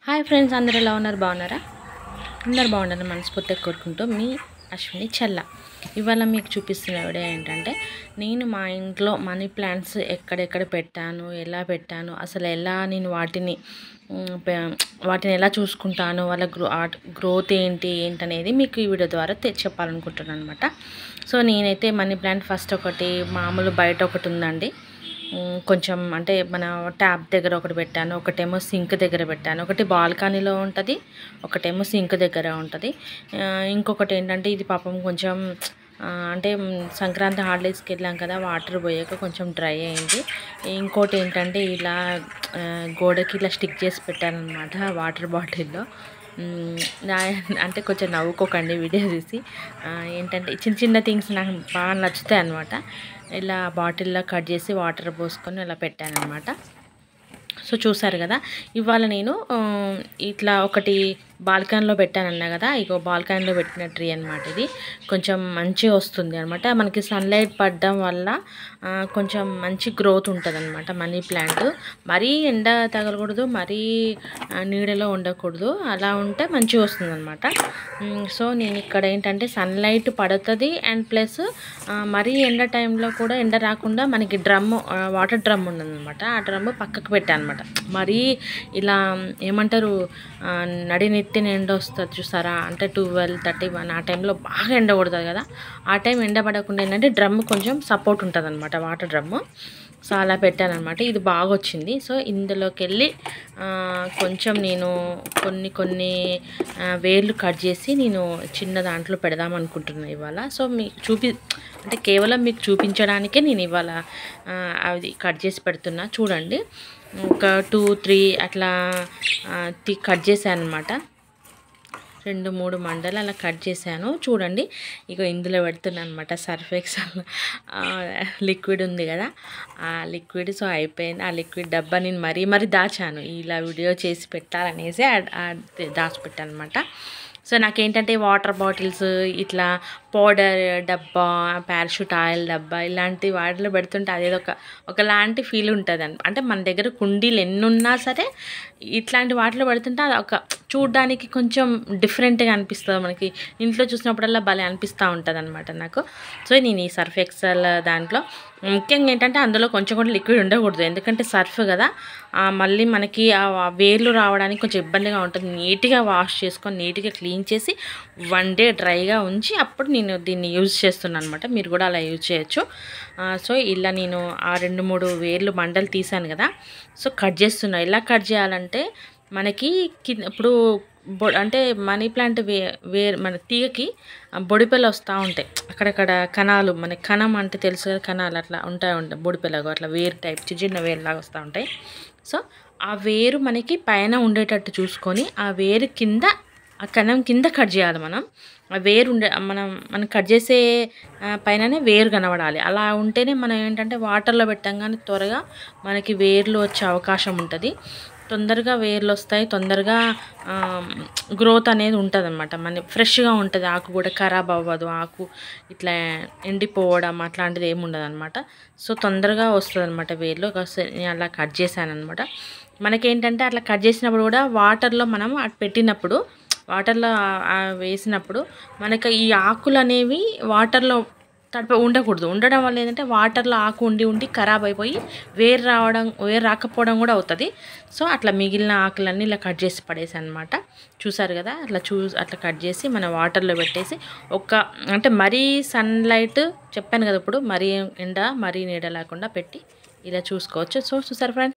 Hi friends, అందరూ ఎలా ఉన్నారు? బాగున్నారా? అందరు బాగుండాలని మనస్ఫూర్తిగా కోరుకుంటూ మీ అశ్విని చల్ల. ఇవాళ మీకు చూపిస్తున్న వీడియో ఏంటంటే, నేను మా ఇంట్లో మనీ ప్లాంట్స్ ఎక్కడెక్కడ పెట్టాను, ఎలా పెట్టాను, అసలు ఎలా నేను వాటిని ఎలా చూసుకుంటాను, వాళ్ళ గ్రోత్ ఏంటనేది మీకు ఈ వీడియో ద్వారా చెప్పాలనుకుంటున్నాను అనమాట. సో నేనైతే మనీ ప్లాంట్ ఫస్ట్ ఒకటి మామూలు బయట ఒకటి ఉందండి, కొంచెం అంటే మన ట్యాప్ దగ్గర ఒకటి పెట్టాను, ఒకటేమో సింక్ దగ్గర పెట్టాను, ఒకటి బాల్కనీలో ఉంటుంది, ఒకటేమో సింక్ దగ్గర ఉంటుంది. ఇంకొకటి ఏంటంటే ఇది పాపం కొంచెం అంటే సంక్రాంతి హాలిడేస్కి వెళ్ళాం కదా, వాటర్ పోయాక కొంచెం డ్రై అయింది. ఇంకోటి ఏంటంటే ఇలా గోడకి ఇలా స్టిక్ చేసి పెట్టానమాట వాటర్ బాటిల్లో. అంటే కొంచెం నవ్వుకోకండి వీడియో చూసి. ఏంటంటే చిన్న చిన్న థింగ్స్ నాకు బాగా నచ్చుతాయి అన్నమాట. ఇలా బాటిల్లో కట్ చేసి వాటర్ పోసుకొని ఇలా పెట్టాను అనమాట. సో చూసారు కదా, ఇవాళ నేను ఇట్లా ఒకటి బాల్కనీలో పెట్టానన్నా కదా, ఇగో బాల్కనీలో పెట్టిన ట్రీ అనమాట. ఇది కొంచెం మంచిగా వస్తుంది అనమాట, మనకి సన్లైట్ పడడం వల్ల కొంచెం మంచి గ్రోత్ ఉంటుంది అనమాట. మనీ ప్లాంట్ మరీ ఎండ తగలకూడదు, మరీ నీడలో ఉండకూడదు, అలా ఉంటే మంచిగా వస్తుంది అనమాట. సో నేను ఇక్కడ ఏంటంటే సన్లైట్ పడుతుంది, అండ్ ప్లస్ మరీ ఎండ టైంలో కూడా ఎండ రాకుండా మనకి వాటర్ డ్రమ్ ఉన్నదనమాట. ఆ డ్రమ్ పక్కకు పెట్టాను అనమాట. మరీ ఇలా ఏమంటారు, నడినెత్తిన ఎండ వస్తుంది చూసారా, అంటే 12-31 ఆ టైంలో బాగా ఎండ కొడుతుంది కదా, ఆ టైం ఎండ పడకుండా ఏంటంటే డ్రమ్ కొంచెం సపోర్ట్ ఉంటుంది అనమాట, వాటర్ డ్రమ్. సో అలా పెట్టాను అనమాట. ఇది బాగా వచ్చింది. సో ఇందులోకి వెళ్ళి కొంచెం నేను కొన్ని వేర్లు కట్ చేసి నేను చిన్న దాంట్లో పెడదాం అనుకుంటున్నాను ఇవాళ. సో మీకు అంటే కేవలం మీకు చూపించడానికే నేను ఇవాళ అది కట్ చేసి పెడుతున్నా. చూడండి, ఒక 2-3 అట్లా కట్ చేశాను అనమాట. 2-3 మండలు అలా కట్ చేశాను. చూడండి, ఇక ఇందులో పెడుతున్నాను అనమాట సర్ఫ్ ఎక్సెల్ లిక్విడ్ ఉంది కదా, ఆ లిక్విడ్. సో అయిపోయింది. ఆ లిక్విడ్ డబ్బా నేను మరీ దాచాను, ఇలా వీడియో చేసి పెట్టాలనేసి దాచిపెట్టాను అనమాట. సో నాకేంటంటే వాటర్ బాటిల్స్, ఇట్లా పౌడర్ డబ్బా, పారాషూట్ ఆయిల్ డబ్బా, ఇలాంటి వాటిలో పెడుతుంటే అదేదో ఒకలాంటి ఫీల్ ఉంటుంది. అంటే మన దగ్గర కుండీలు ఎన్ని ఉన్నా సరే ఇట్లాంటి వాటిలో పెడుతుంటే అది చూడ్డానికి కొంచెం డిఫరెంట్గా అనిపిస్తుంది, మనకి ఇంట్లో చూసినప్పుడల్లా భలే అనిపిస్తూ ఉంటుంది అనమాట నాకు. సో నేను ఈ సర్ఫ్ ఎక్సెల్ దాంట్లో ముఖ్యంగా ఏంటంటే అందులో కొంచెం కూడా లిక్విడ్ ఉండకూడదు, ఎందుకంటే సర్ఫ్ కదా, మళ్ళీ మనకి ఆ వేర్లు రావడానికి కొంచెం ఇబ్బందిగా ఉంటుంది. నీట్గా వాష్ చేసుకొని నీట్గా క్లీన్ చేసి 1 డే డ్రైగా ఉంచి అప్పుడు నేను దీన్ని యూజ్ చేస్తున్నాను అనమాట. మీరు కూడా అలా యూజ్ చేయొచ్చు. సో ఇలా నేను ఆ 2-3 వేర్లు మండలు తీసాను కదా, సో కట్ చేస్తున్నా. ఎలా కట్ చేయాలంటే మనకి ఇప్పుడు అంటే మనీ ప్లాంట్ మన తీగకి బొడిపెలు వస్తూ ఉంటాయి, అక్కడక్కడ కణాలు, మనకి కణం అంటే తెలుసు కదా, కణాలు అట్లా ఉంటాయి బొడిపెలాగా, అట్లా వేరు టైప్ చిన్న వేరులాగా వస్తూ ఉంటాయి. సో ఆ వేరు మనకి పైన ఉండేటట్టు చూసుకొని ఆ వేరు కింద, ఆ కణం కింద కట్ చేయాలి మనం. ఆ వేరు మనం కట్ చేసే పైననే వేరు కనబడాలి. అలా ఉంటేనే మనం ఏంటంటే వాటర్లో పెట్టంగానే త్వరగా మనకి వేర్లు వచ్చే అవకాశం ఉంటుంది, తొందరగా వేర్లు వస్తాయి, తొందరగా గ్రోత్ అనేది ఉంటుంది అనమాట. మన ఫ్రెష్గా ఉంటుంది, ఆకు కూడా ఖరాబ్ అవ్వదు, ఆకు ఇట్లా ఎండిపోవడం అట్లాంటిది ఏమి ఉండదు అనమాట. సో తొందరగా వస్తుంది అనమాట వేర్లు. నేను అలా కట్ చేశాను అనమాట. మనకేంటంటే అట్లా కట్ చేసినప్పుడు కూడా వాటర్లో మనం పెట్టినప్పుడు, వాటర్లో వేసినప్పుడు మనకి ఈ ఆకులు అనేవి వాటర్లో ఉండకూడదు. ఉండడం వల్ల ఏంటంటే వాటర్లో ఆకు ఉండి ఖరాబ్ అయిపోయి వేరు రాకపోవడం కూడా అవుతుంది. సో అట్లా మిగిలిన ఆకులన్నీ ఇలా కట్ చేసి పడేసాను అనమాట. చూసారు కదా, అట్లా కట్ చేసి మన వాటర్లో పెట్టేసి అంటే మరీ సన్లైట్ చెప్పాను కదా, ఇప్పుడు మరీ ఎండ మరీ నీడ లేకుండా పెట్టి ఇలా చూసుకోవచ్చు. సో చూసారు ఫ్రెండ్స్.